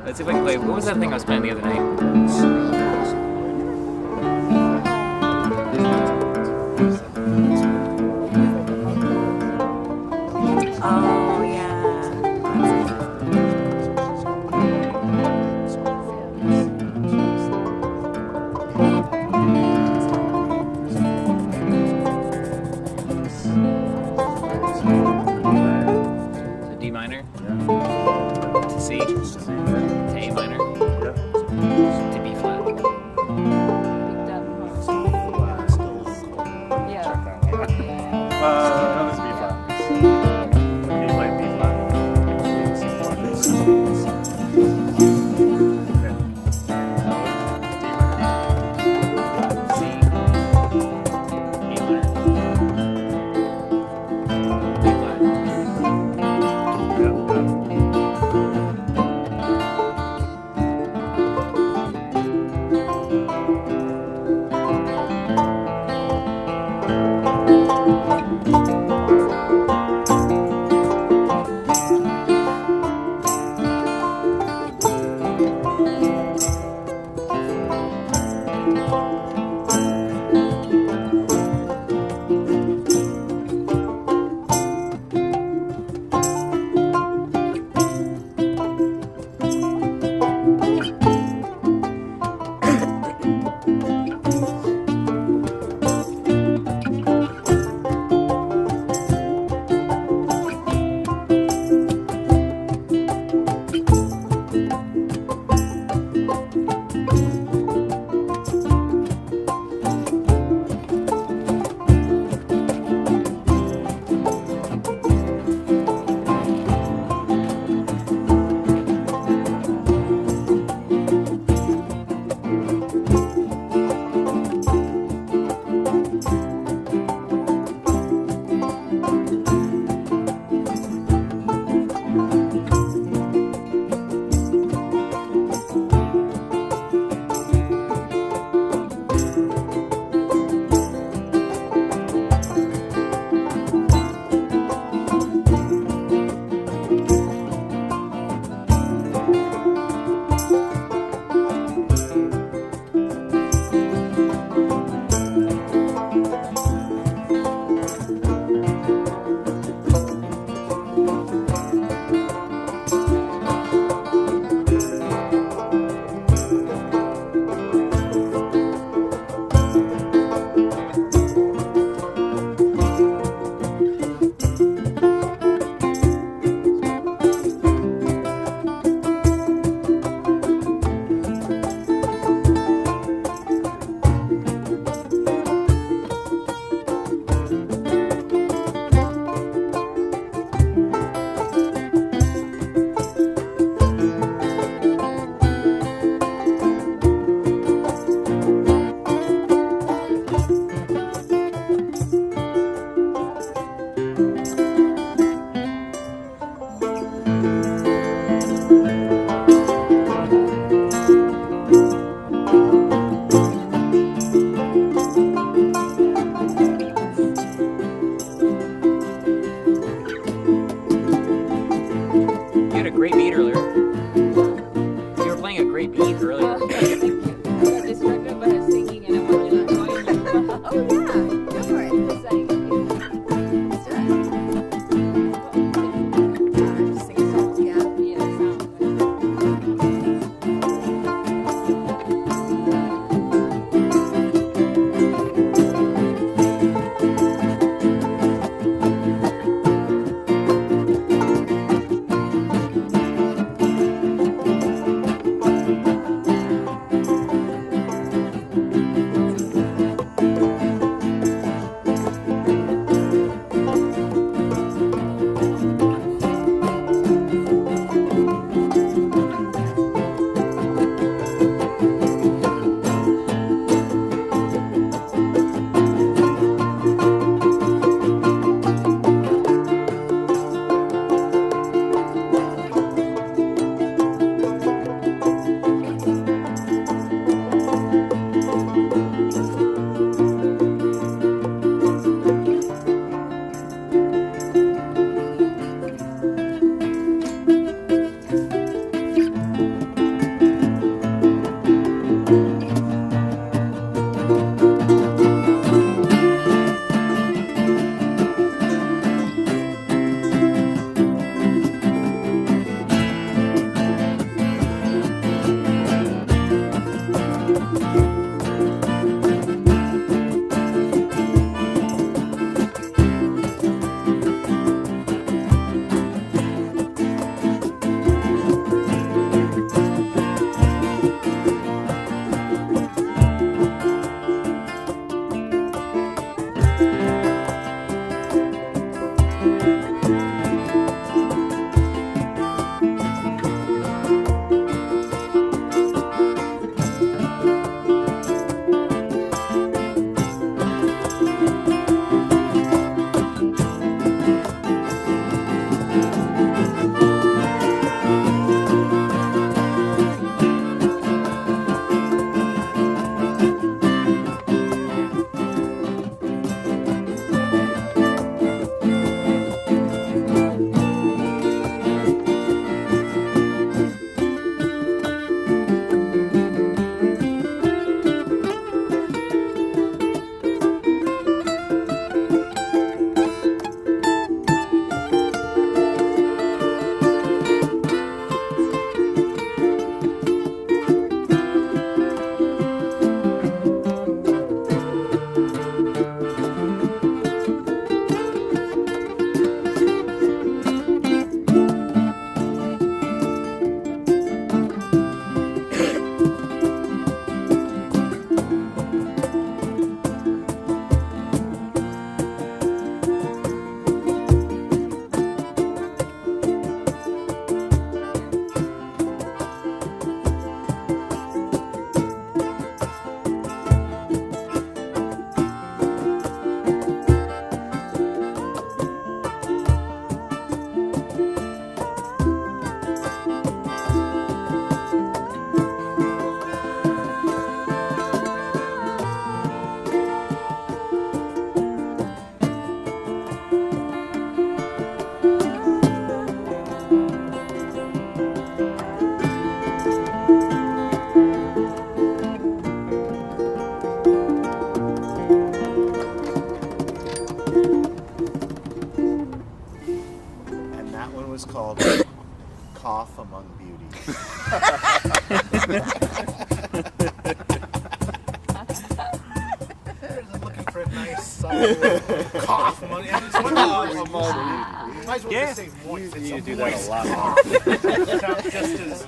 Let's see if I can play. What was that thing I was playing the other night? Oh, yeah. So D minor to C to A minor to B flat. No, this is B flat. Can you play B flat? Okay. D minor. C A minor B flat. You had a great beat earlier. You were playing a great beat earlier. Distracted by her singing and I wanted to join you. Oh, yeah. Go for it. It's like, let's do it. Just sing a song. Yeah. Yeah, sound. And that one was called Cough Among Beauties. I'm looking for a nice solid cough among beauties. Might as well just say moist. You It's need a to do that a moist lot cough. more. Sounds just as